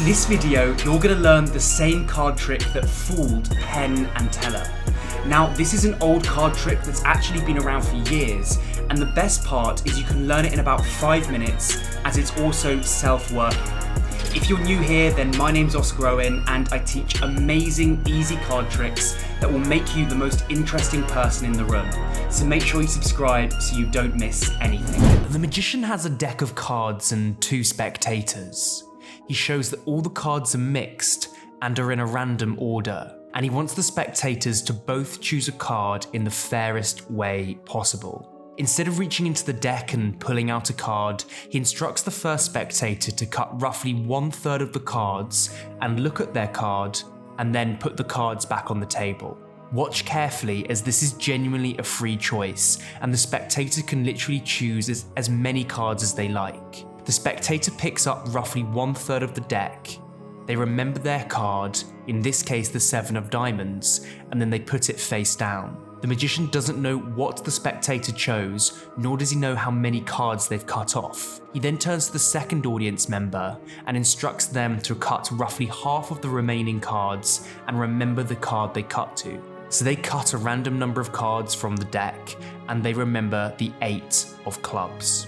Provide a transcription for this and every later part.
In this video, you're going to learn the same card trick that fooled Penn and Teller. Now, this is an old card trick that's actually been around for years, and the best part is you can learn it in about 5 minutes, as it's also self-working. If you're new here, then my name's Oscar Owen, and I teach amazing, easy card tricks that will make you the most interesting person in the room. So make sure you subscribe so you don't miss anything. The magician has a deck of cards and 2 spectators. He shows that all the cards are mixed and are in a random order, and he wants the spectators to both choose a card in the fairest way possible. Instead of reaching into the deck and pulling out a card, he instructs the first spectator to cut roughly 1/3 of the cards and look at their card, and then put the cards back on the table. Watch carefully, as this is genuinely a free choice, and the spectator can literally choose as many cards as they like. The spectator picks up roughly 1/3 of the deck. They remember their card, in this case the 7 of diamonds, and then they put it face down. The magician doesn't know what the spectator chose, nor does he know how many cards they've cut off. He then turns to the second audience member and instructs them to cut roughly half of the remaining cards and remember the card they cut to. So they cut a random number of cards from the deck, and they remember the 8 of clubs.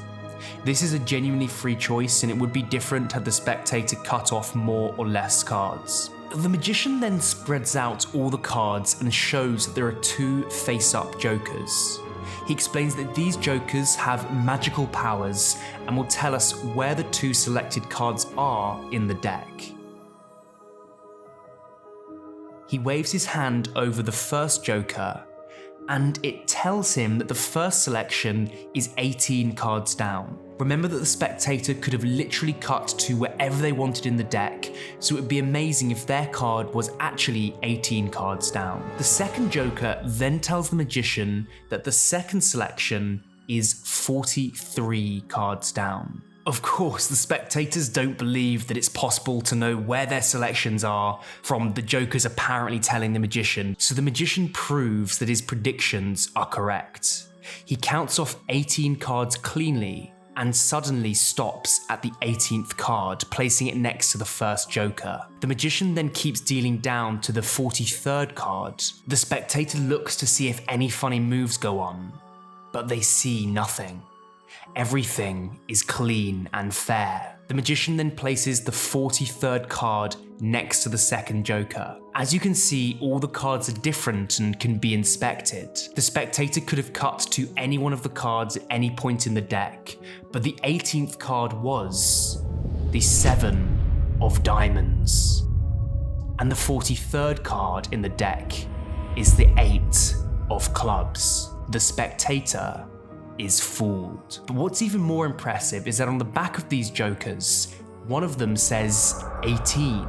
This is a genuinely free choice, and it would be different had the spectator cut off more or less cards. The magician then spreads out all the cards and shows that there are 2 face-up jokers. He explains that these jokers have magical powers and will tell us where the 2 selected cards are in the deck. He waves his hand over the first joker, and it tells him that the first selection is 18 cards down. Remember that the spectator could have literally cut to wherever they wanted in the deck, so it would be amazing if their card was actually 18 cards down. The second joker then tells the magician that the second selection is 43 cards down. Of course, the spectators don't believe that it's possible to know where their selections are from the jokers apparently telling the magician, so the magician proves that his predictions are correct. He counts off 18 cards cleanly and suddenly stops at the 18th card, placing it next to the first joker. The magician then keeps dealing down to the 43rd card. The spectator looks to see if any funny moves go on, but they see nothing. Everything is clean and fair. The magician then places the 43rd card next to the second joker. As you can see, all the cards are different and can be inspected. The spectator could have cut to any one of the cards at any point in the deck, but the 18th card was the 7 of diamonds. And the 43rd card in the deck is the 8 of clubs. The spectator is fooled. But what's even more impressive is that on the back of these jokers, one of them says 18,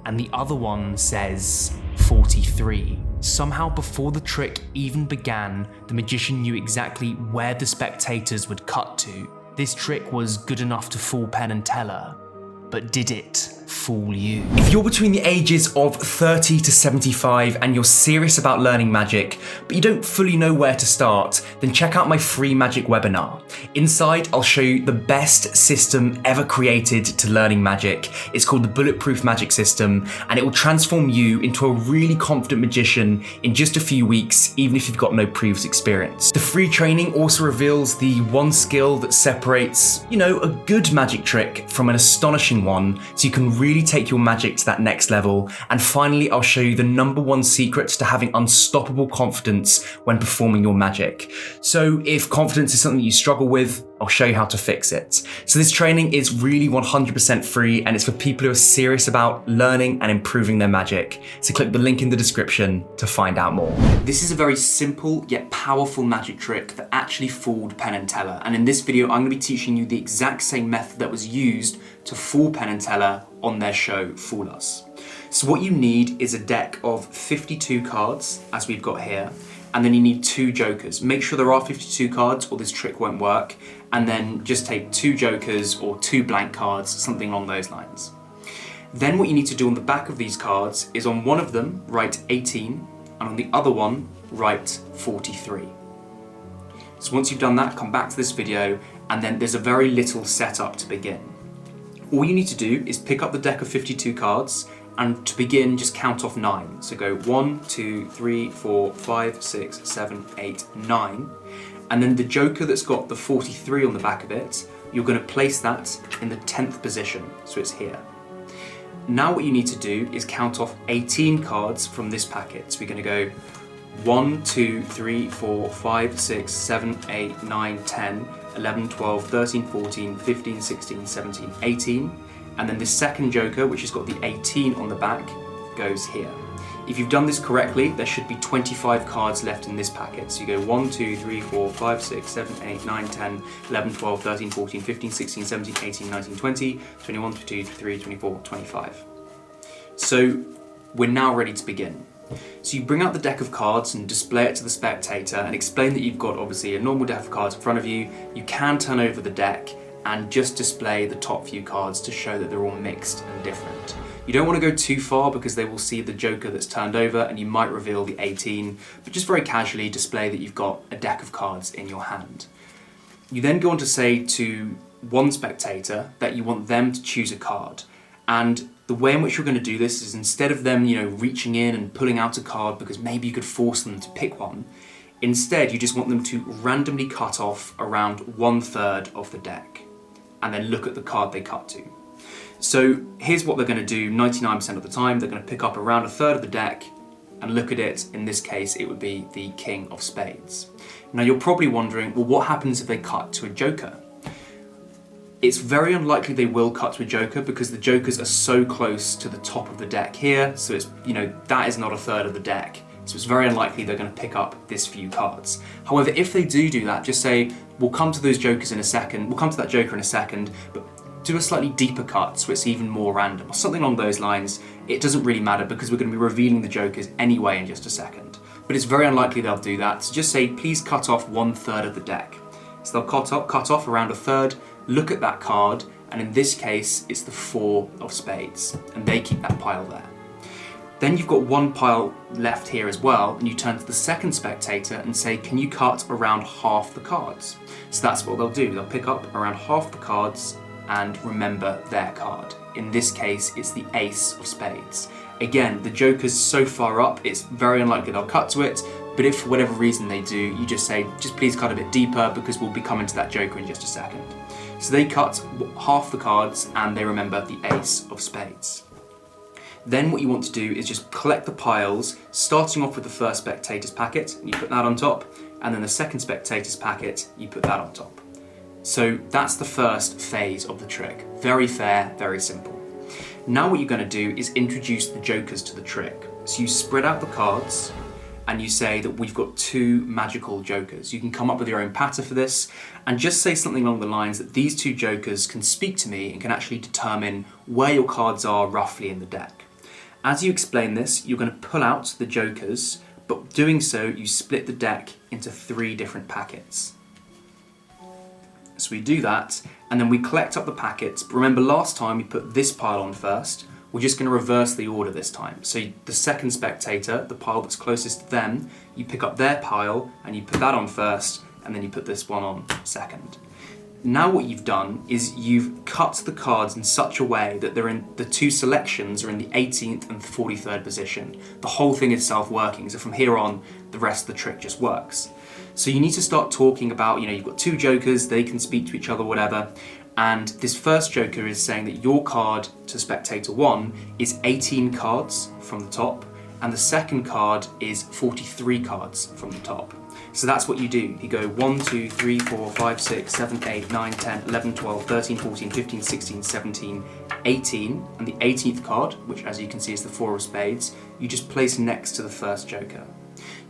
and the other one says 43. Somehow, before the trick even began, the magician knew exactly where the spectators would cut to. This trick was good enough to fool Penn and Teller, but did it fool you? If you're between the ages of 30 to 75 and you're serious about learning magic, but you don't fully know where to start, then check out my free magic webinar. Inside, I'll show you the best system ever created to learning magic. It's called the Bulletproof magic system, and it will transform you into a really confident magician in just a few weeks, even if you've got no previous experience. The free training also reveals the one skill that separates, a good magic trick from an astonishing one, so you can really take your magic to that next level. And finally, I'll show you the #1 secret to having unstoppable confidence when performing your magic. So if confidence is something you struggle with, I'll show you how to fix it. So this training is really 100% free, and it's for people who are serious about learning and improving their magic. So click the link in the description to find out more. This is a very simple yet powerful magic trick that actually fooled Penn and Teller. And in this video, I'm going to be teaching you the exact same method that was used to fool Penn and Teller on their show, Fool Us. So what you need is a deck of 52 cards, as we've got here, and then you need 2 jokers. Make sure there are 52 cards or this trick won't work, and then just take 2 jokers or 2 blank cards, something along those lines. Then what you need to do on the back of these cards is on one of them, write 18, and on the other one, write 43. So once you've done that, come back to this video, and then there's a very little setup to begin. All you need to do is pick up the deck of 52 cards, and to begin, just count off 9. So go 1, 2, 3, 4, 5, 6, 7, 8, 9. And then the joker that's got the 43 on the back of it, you're going to place that in the 10th position, so it's here. Now what you need to do is count off 18 cards from this packet. So we're going to go 1, 2, 3, 4, 5, 6, 7, 8, 9, 10, 11, 12, 13, 14, 15, 16, 17, 18. And then this second joker, which has got the 18 on the back, goes here. If you've done this correctly, there should be 25 cards left in this packet. So you go 1, 2, 3, 4, 5, 6, 7, 8, 9, 10, 11, 12, 13, 14, 15, 16, 17, 18, 19, 20, 21, 22, 23, 24, 25. So we're now ready to begin. So you bring out the deck of cards and display it to the spectator and explain that you've got obviously a normal deck of cards in front of you. You can turn over the deck and just display the top few cards to show that they're all mixed and different. You don't want to go too far because they will see the joker that's turned over and you might reveal the 18, but just very casually display that you've got a deck of cards in your hand. You then go on to say to one spectator that you want them to choose a card, and the way in which you're going to do this is instead of them, reaching in and pulling out a card because maybe you could force them to pick one, instead you just want them to randomly cut off around 1/3 of the deck and then look at the card they cut to. So here's what they're going to do 99% of the time. They're going to pick up around 1/3 of the deck and look at it. In this case, it would be the King of Spades. Now you're probably wondering, well, what happens if they cut to a joker? It's very unlikely they will cut to a joker because the jokers are so close to the top of the deck here. So it's, that is not 1/3 of the deck. So it's very unlikely they're going to pick up this few cards. However, if they do that, just say, we'll come to those jokers in a second, we'll come to that joker in a second, but do a slightly deeper cut so it's even more random, or something along those lines. It doesn't really matter because we're going to be revealing the jokers anyway in just a second. But it's very unlikely they'll do that, so just say, please cut off 1/3 of the deck. So they'll cut off around 1/3, look at that card, and in this case, it's the 4 of spades, and they keep that pile there. Then you've got one pile left here as well, and you turn to the second spectator and say, can you cut around half the cards? So that's what they'll do. They'll pick up around half the cards and remember their card. In this case, it's the Ace of Spades. Again, the joker's so far up, it's very unlikely they'll cut to it, but if for whatever reason they do, you just say, just please cut a bit deeper because we'll be coming to that joker in just a second. So they cut half the cards and they remember the Ace of Spades. Then what you want to do is just collect the piles, starting off with the first spectator's packet, and you put that on top, and then the second spectator's packet, you put that on top. So that's the first phase of the trick. Very fair, very simple. Now what you're going to do is introduce the jokers to the trick. So you spread out the cards, and you say that we've got 2 magical jokers. You can come up with your own patter for this, and just say something along the lines that these 2 jokers can speak to me and can actually determine where your cards are roughly in the deck. As you explain this, you're going to pull out the jokers, but doing so, you split the deck into 3 different packets. So we do that, and then we collect up the packets. But remember last time we put this pile on first. We're just going to reverse the order this time. So the second spectator, the pile that's closest to them, you pick up their pile and you put that on first, and then you put this one on second. Now what you've done is you've cut the cards in such a way that they're in the 2 selections are in the 18th and 43rd position. The whole thing is self-working, so from here on, the rest of the trick just works. So you need to start talking about, you've got 2 jokers, they can speak to each other, whatever, and this first joker is saying that your card to spectator 1 is 18 cards from the top, and the second card is 43 cards from the top. So that's what you do. You go 1, 2, 3, 4, 5, 6, 7, 8, 9, 10, 11, 12, 13, 14, 15, 16, 17, 18, and the 18th card, which as you can see is the 4 of spades, you just place next to the first joker.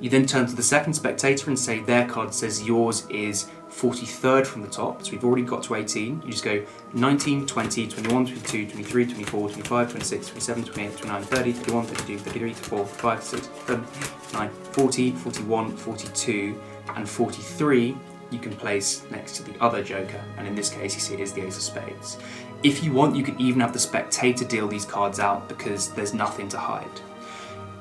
You then turn to the second spectator and say their card says yours is 43rd from the top, so we've already got to 18. You just go 19, 20, 21, 22, 23, 24, 25, 26, 27, 28, 29, 30, 31, 32, 33, 34, 35, 36, 37, 39, 40, 41, 42, and 43 you can place next to the other joker, and in this case you see it is the Ace of Spades. If you want, you can even have the spectator deal these cards out because there's nothing to hide.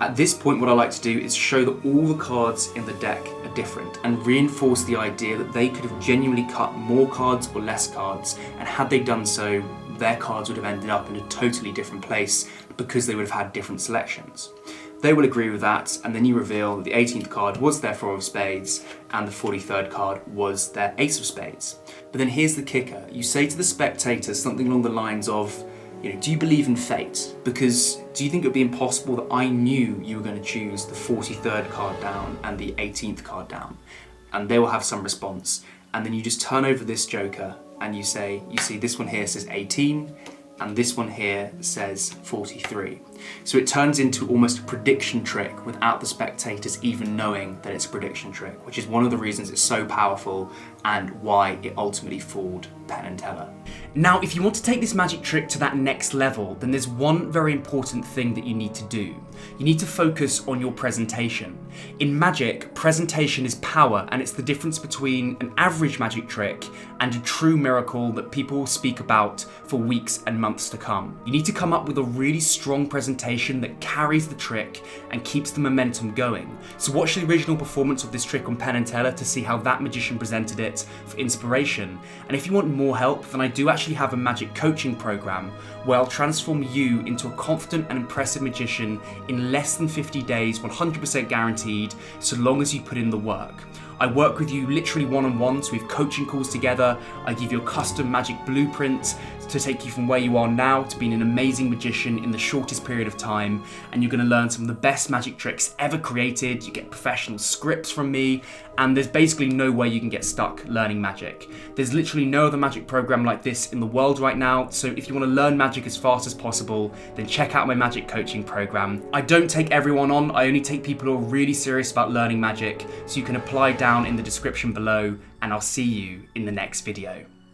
At this point, what I like to do is show that all the cards in the deck are different and reinforce the idea that they could have genuinely cut more cards or less cards, and had they done so, their cards would have ended up in a totally different place because they would have had different selections. They will agree with that, and then you reveal that the 18th card was their 4 of spades and the 43rd card was their ace of spades. But then here's the kicker. You say to the spectators something along the lines of, do you believe in fate? Because do you think it would be impossible that I knew you were going to choose the 43rd card down and the 18th card down? And they will have some response. And then you just turn over this joker and you say, you see this one here says 18, and this one here says 43. So it turns into almost a prediction trick without the spectators even knowing that it's a prediction trick, which is one of the reasons it's so powerful and why it ultimately fooled Penn and Teller. Now, if you want to take this magic trick to that next level, then there's one very important thing that you need to do. You need to focus on your presentation. In magic, presentation is power, and it's the difference between an average magic trick and a true miracle that people will speak about for weeks and months to come. You need to come up with a really strong presentation that carries the trick and keeps the momentum going. So watch the original performance of this trick on Penn and Teller to see how that magician presented it for inspiration. And if you want more help, then I do actually have a magic coaching program where I'll transform you into a confident and impressive magician in less than 50 days, 100% guaranteed, so long as you put in the work. I work with you literally one-on-one, so we have coaching calls together. I give you a custom magic blueprint to take you from where you are now to being an amazing magician in the shortest period of time, and you're going to learn some of the best magic tricks ever created. You get professional scripts from me, and there's basically no way you can get stuck learning magic. There's literally no other magic program like this in the world right now, so if you want to learn magic as fast as possible, then check out my magic coaching program. I don't take everyone on, I only take people who are really serious about learning magic, so you can apply down in the description below, and I'll see you in the next video.